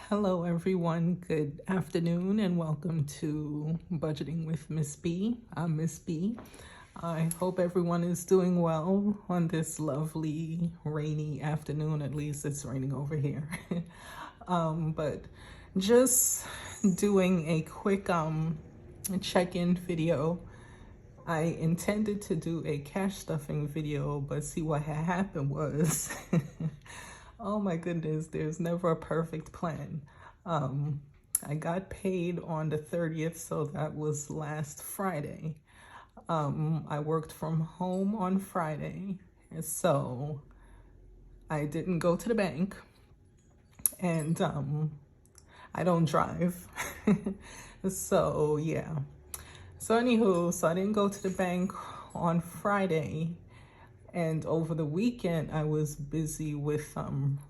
Hello, everyone. Good afternoon, and welcome to Budgeting with Miss B. I'm Miss B. I hope everyone is doing well on this lovely rainy afternoon. At least it's raining over here. But just doing a quick check-in video. I intended to do a cash stuffing video, but see what had happened was, oh my goodness, there's never a perfect plan. Um, I got paid on the 30th, so that was last Friday. I worked from home on Friday, so I didn't go to the bank, and I don't drive. So yeah. So anywho, so I didn't go to the bank on Friday, and over the weekend I was busy with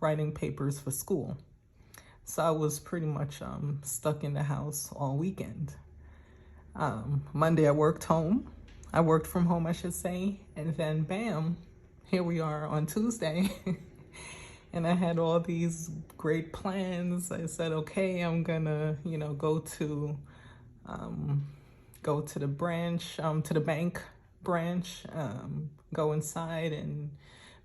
writing papers for school. So I was pretty much stuck in the house all weekend. Monday I worked home. I worked from home, I should say, and then bam, here we are on Tuesday. And I had all these great plans. I said, okay, I'm gonna, go to the branch, to the bank branch, go inside and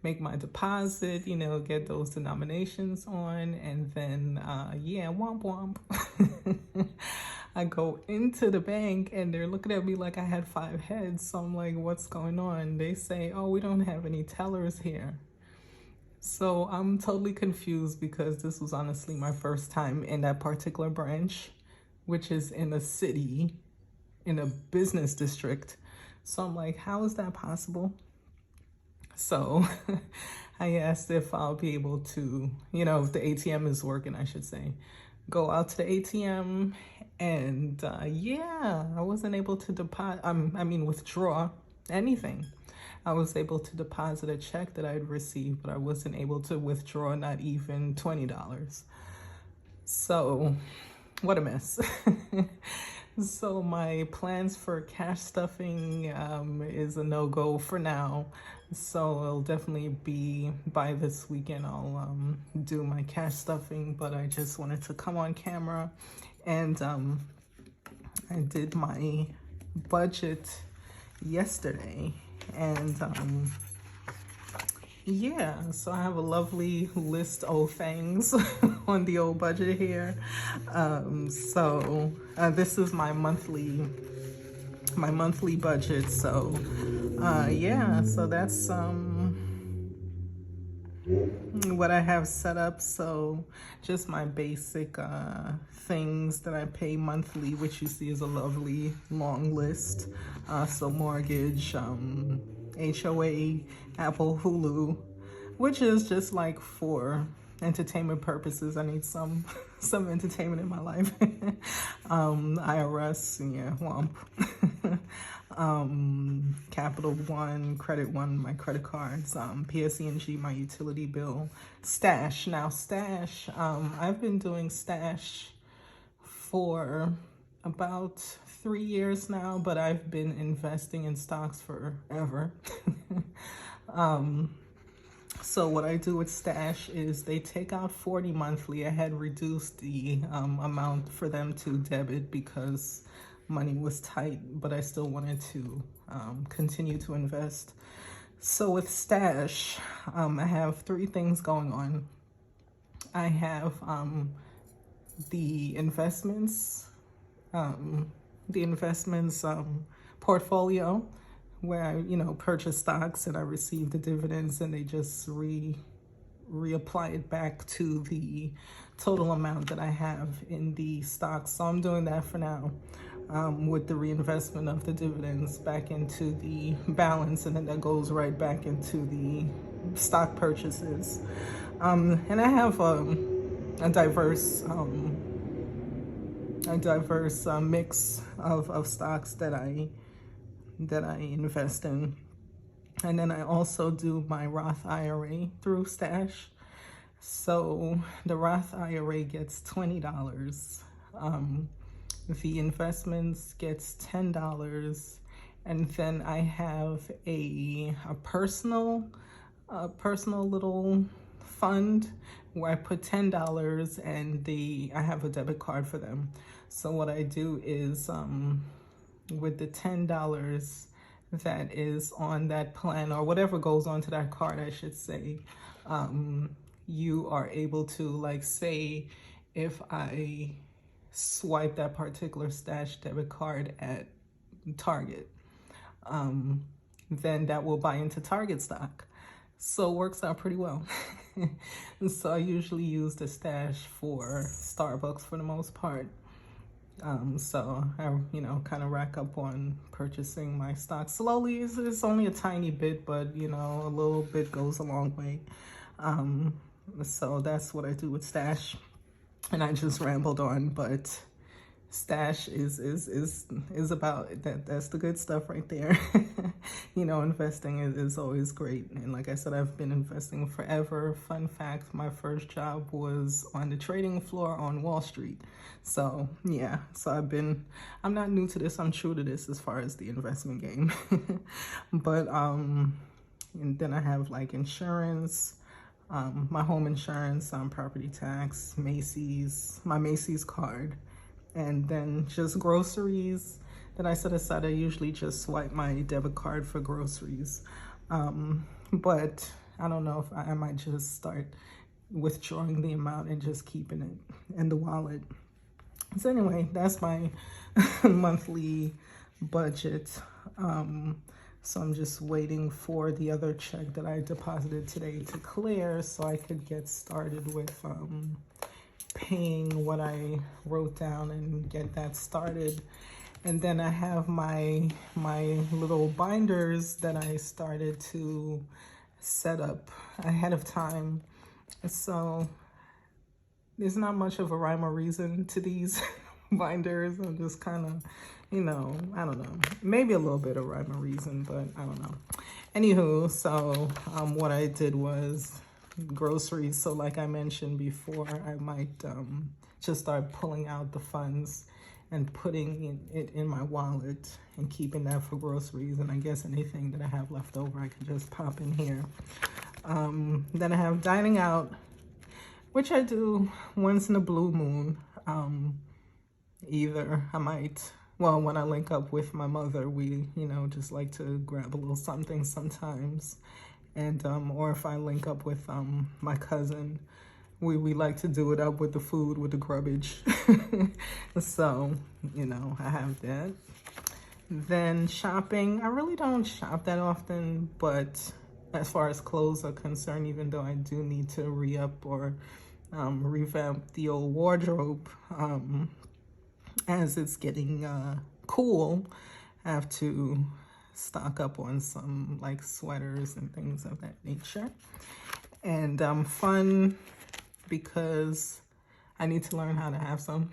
make my deposit, get those denominations on, and then, womp womp. I go into the bank and they're looking at me like I had 5 heads. So I'm like, what's going on? They say, oh, we don't have any tellers here. So I'm totally confused because this was honestly my first time in that particular branch, which is in a city, in a business district. So I'm like, how is that possible? So I asked if I'll be able to, if the ATM is working, I should say, go out to the ATM. And I wasn't able to withdraw anything. I was able to deposit a check that I'd received, but I wasn't able to withdraw not even $20. So what a mess. So my plans for cash stuffing is a no-go for now. So it'll definitely be by this weekend I'll do my cash stuffing, but I just wanted to come on camera and I did my budget yesterday, and so I have a lovely list of things on the old budget here. This is my monthly budget. So so that's what I have set up. So just my basic things that I pay monthly, which you see is a lovely long list. So mortgage, HOA, Apple, Hulu, which is just like for entertainment purposes. I need some entertainment in my life. IRS, womp. Capital One, Credit One, my credit cards, PSE&G, my utility bill, Stash. Now Stash, I've been doing Stash for about 3 years now, but I've been investing in stocks forever. So what I do with Stash is they take out $40 monthly. I had reduced the amount for them to debit because money was tight, but I still wanted to continue to invest. So with Stash, I have 3 things going on. I have the investments portfolio, where I, purchase stocks and I receive the dividends and they just reapply it back to the total amount that I have in the stocks. So I'm doing that for now, with the reinvestment of the dividends back into the balance, and then that goes right back into the stock purchases. And I have a diverse mix of stocks that I invest in. And then I also do my Roth IRA through Stash. So the Roth IRA gets $20. The investments gets $10. And then I have a personal little fund where I put $10 and I have a debit card for them. So what I do is with the $10 that is on that plan, or whatever goes onto that card, I should say, you are able to, like, say if I swipe that particular Stash debit card at Target, then that will buy into Target stock. So it works out pretty well. So I usually use the Stash for Starbucks for the most part. So I, kind of rack up on purchasing my stock slowly. It's only a tiny bit, but a little bit goes a long way. So that's what I do with Stash. And I just rambled on, but Stash is about that. That's the good stuff right there. Investing is always great. And like I said, I've been investing forever. Fun fact, my first job was on the trading floor on Wall Street. So yeah, so I'm not new to this. I'm true to this as far as the investment game. But and then I have like insurance, my home insurance, property tax, Macy's, my Macy's card, and then just groceries that I set aside. I usually just swipe my debit card for groceries. But I don't know if I might just start withdrawing the amount and just keeping it in the wallet. So anyway, that's my monthly budget. So I'm just waiting for the other check that I deposited today to clear so I could get started with paying what I wrote down and get that started. And then I have my little binders that I started to set up ahead of time. So there's not much of a rhyme or reason to these binders. I'm just kind of, I don't know, maybe a little bit of rhyme or reason, but I don't know. Anywho, so what I did was groceries. So like I mentioned before, I might just start pulling out the funds and putting it in my wallet and keeping that for groceries. And I guess anything that I have left over, I can just pop in here. Then I have dining out, which I do once in a blue moon. Either I might, well, when I link up with my mother, we, just like to grab a little something sometimes. And, or if I link up with my cousin, we like to do it up with the food, with the grubbage. So, I have that. Then shopping, I really don't shop that often, but as far as clothes are concerned, even though I do need to re-up or revamp the old wardrobe, as it's getting cool, I have to stock up on some like sweaters and things of that nature. And fun, because I need to learn how to have some,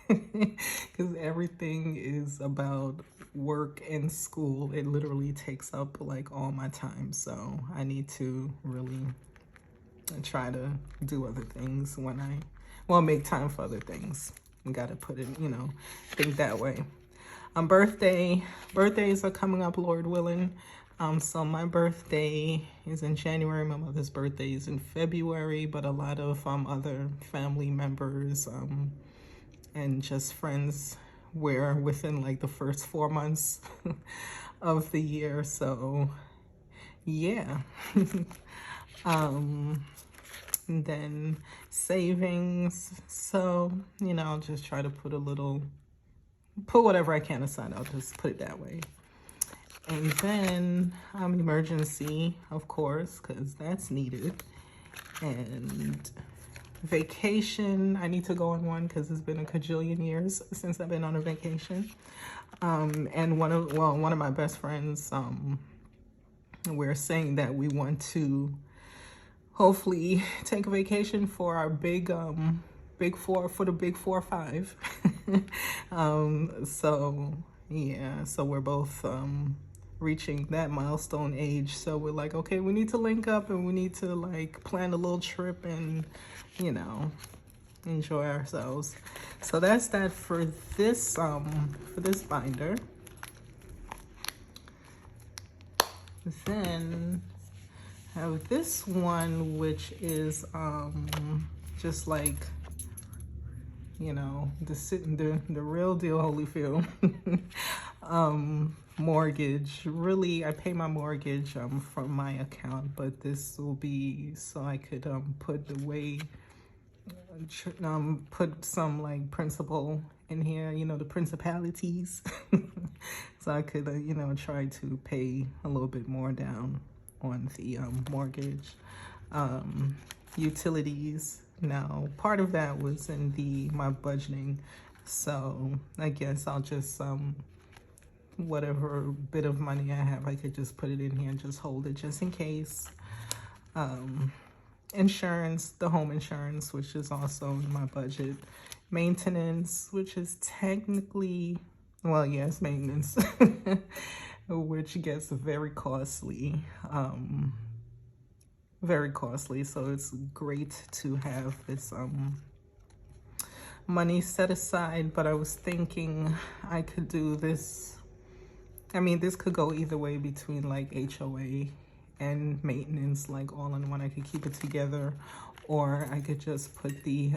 because everything is about work and school. It literally takes up like all my time, so I need to really try to do other things when make time for other things. You gotta put it, think that way. Birthdays are coming up, Lord willing. So my birthday is in January. My mother's birthday is in February, but a lot of other family members and just friends were within like the first 4 months of the year. So yeah. And then savings. So, I'll just try to put whatever I can aside. I'll just put it that way. And then emergency, of course, because that's needed. And vacation, I need to go on one because it's been a cajillion years since I've been on a vacation. And one of my best friends, we're saying that we want to hopefully take a vacation for our big four, for the big 4 or 5. So yeah, so we're both reaching that milestone age. So we're like, okay, we need to link up and we need to like plan a little trip and, enjoy ourselves. So that's that for this binder. Then I have this one, which is just like, you know, the real deal Holyfield. Mortgage. Really, I pay my mortgage from my account, but this will be so I could put the way put some like principal in here, you know, the principalities. So I could you know, try to pay a little bit more down on the mortgage. Utilities, now part of that was in my budgeting, so I guess I'll just whatever bit of money I have, I could just put it in here and just hold it just in case. Insurance, the home insurance, which is also in my budget. Maintenance, which is technically, well, yes, maintenance, which gets very costly. Very costly. So it's great to have this money set aside. But I was thinking I could do this. I mean, this could go either way between like HOA and maintenance, like all in one. I could keep it together, or I could just put the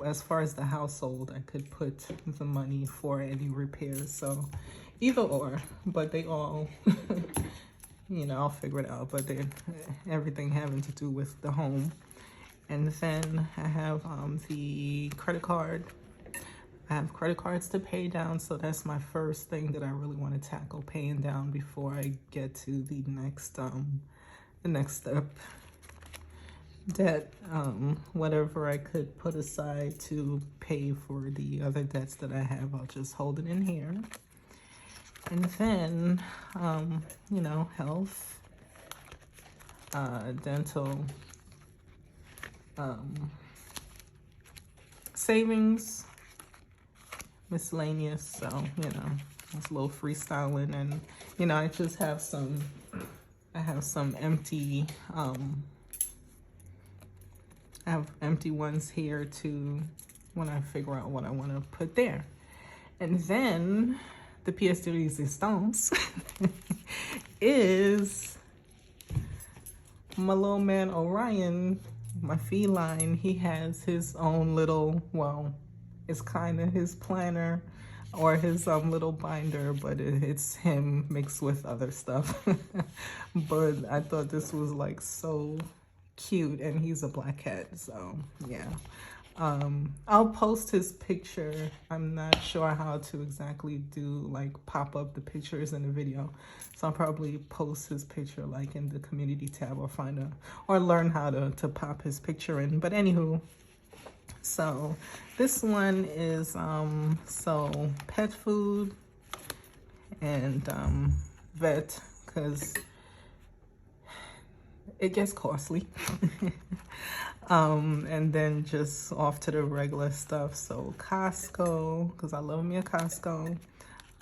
as far as the household, I could put the money for any repairs. So either or, but they all you know, I'll figure it out, but they're everything having to do with the home. And then I have the credit card. I have credit cards to pay down, so that's my first thing that I really want to tackle, paying down before I get to the next step. Debt, whatever I could put aside to pay for the other debts that I have, I'll just hold it in here. And then, you know, health, dental, savings, miscellaneous. So, you know, it's a little freestyling, and, you know, I just have some, empty, I have empty ones here to, when I figure out what I want to put there. And then the pièce de résistance is my little man Orion, my feline. He has his own little, well, it's kind of his planner or his little binder, but it's him mixed with other stuff. But I thought this was like so cute, and he's a black cat, so yeah. I'll post his picture. I'm not sure how to exactly do like pop up the pictures in the video, so I'll probably post his picture like in the community tab, or or learn how to pop his picture in. But anywho, so this one is so pet food and vet, because it gets costly. And then just off to the regular stuff. So Costco, because I love me a Costco.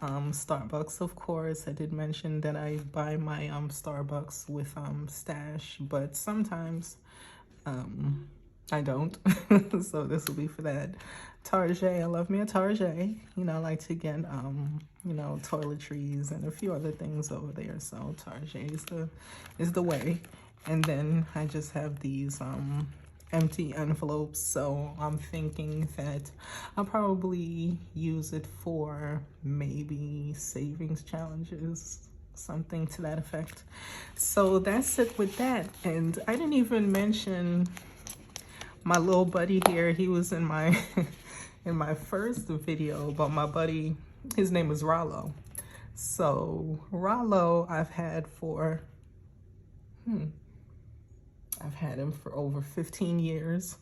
Starbucks, of course. I did mention that I buy my Starbucks with Stash, but sometimes I don't. So this will be for that. Target, I love me a Target. You know, I like to get you know, toiletries and a few other things over there. So Target is the way. And then I just have these empty envelopes, so I'm thinking that I'll probably use it for maybe savings challenges, something to that effect. So that's it with that. And I didn't even mention my little buddy here. He was in my in my first video, but my buddy, his name is Rallo. So Rallo I've had him for over 15 years.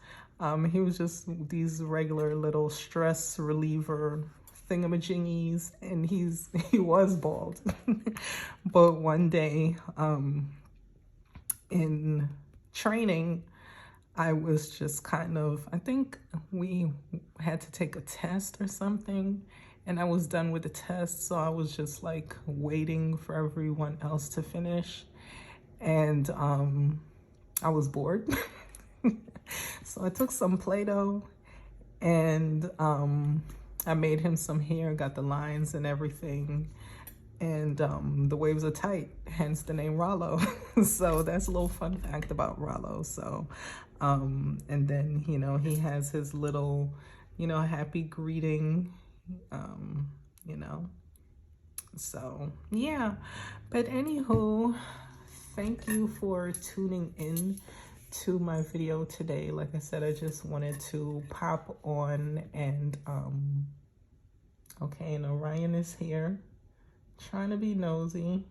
He was just these regular little stress reliever thingamajiggies, and he was bald. But one day in training, I was just kind of, I think we had to take a test or something, and I was done with the test, so I was just like waiting for everyone else to finish, and I was bored. So I took some Play-Doh and I made him some hair, got the lines and everything. and the waves are tight, hence the name Rallo. So that's a little fun fact about Rallo. So and then, you know, he has his little, you know, happy greeting, you know. So yeah, but anywho, thank you for tuning in to my video today. Like I said, I just wanted to pop on and okay, and Orion is here trying to be nosy,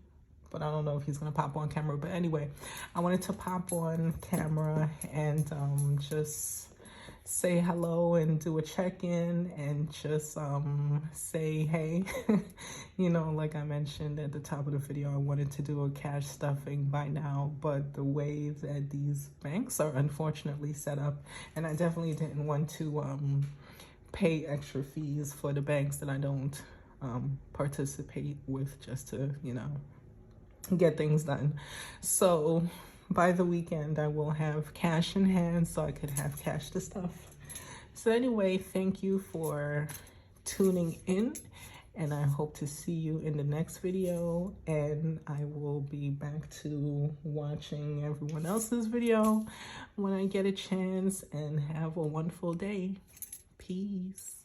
but I don't know if he's gonna pop on camera. But anyway, I wanted to pop on camera and just say hello and do a check-in and just say hey. You know, like I mentioned at the top of the video, I wanted to do a cash stuffing by now, but the way that these banks are unfortunately set up, and I definitely didn't want to pay extra fees for the banks that I don't participate with, just to, you know, get things done. So by the weekend, I will have cash in hand so I could have cash to stuff. So anyway, thank you for tuning in, and I hope to see you in the next video, and I will be back to watching everyone else's video when I get a chance, and have a wonderful day. Peace.